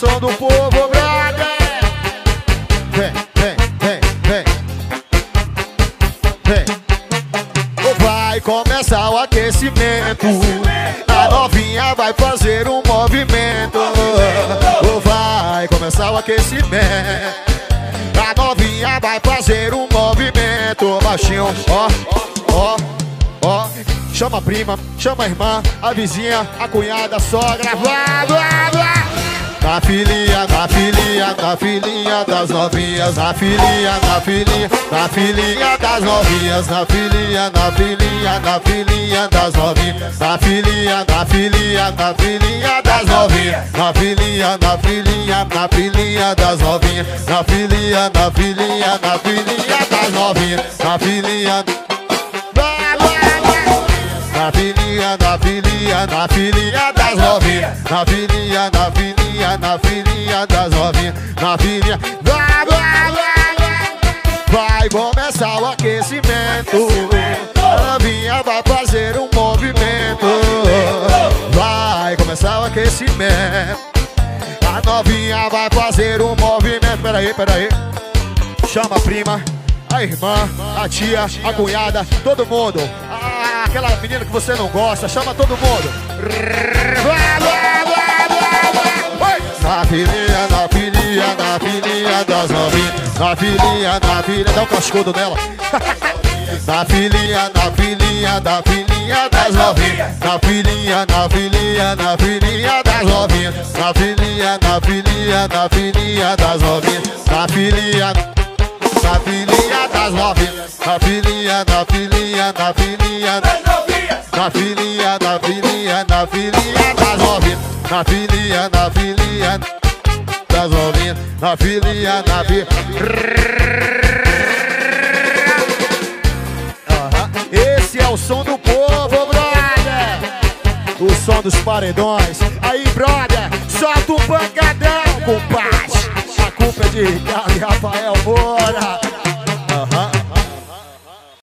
som do povo, brother. Vem, vem, vem, vem. Vem. Vai começar o aquecimento. A novinha vai fazer um movimento. Vai começar o aquecimento. A novinha vai fazer um movimento. Baixinho, ó, ó, ó. Chama a prima, chama a irmã, a vizinha, a cunhada, a sogra. Blá, blá, blá. Na filhinha, na filhinha, na filhinha das novinhas. Na filhinha, na filhinha, na filhinha das novinhas. Na filhinha, na filhinha, na filhinha das novinhas. Na filhinha, na filhinha, na filhinha das novinhas. Na filhinha, na filhinha, na filhinha das novinhas. Na filhinha, na filhinha, na filhinha das novinhas. Na filhinha, na filhinha, na filhinha, na filhinha das novinhas. Na filhinha, na filhinha, na filhinha das novinhas. Na filhinha, blá, blá, blá. Vai começar o aquecimento. A novinha vai fazer um movimento. Vai começar o aquecimento. A novinha vai fazer um movimento. Peraí, peraí. Chama a prima, a irmã, a tia, a cunhada, todo mundo. Aquela menina que você não gosta, chama todo mundo. Na filhinha, na filhinha, na filhinha das novinhas. Na filhinha, na filhinha, dá um cascudo nela. Na filhinha, na filhinha, na filhinha das novinhas. Na filhinha, na filhinha, na filhinha das novinhas. Na filhinha, na filhinha, na filhinha das novinhas. Na filhinha, na filhinha das novinhas. Na filhinha, na filhinha, na filhinha das novinhas. Na filhinha, na filhinha, na filhinha das novinhas. Na filhinha, na filhinha das novinhas. Na filhinha, na filhinha. Esse é o som do povo, brother. O som dos paredões. Aí, brother, solta o pancadão, compadre. A culpa é de Ricardo e Rafael Moura.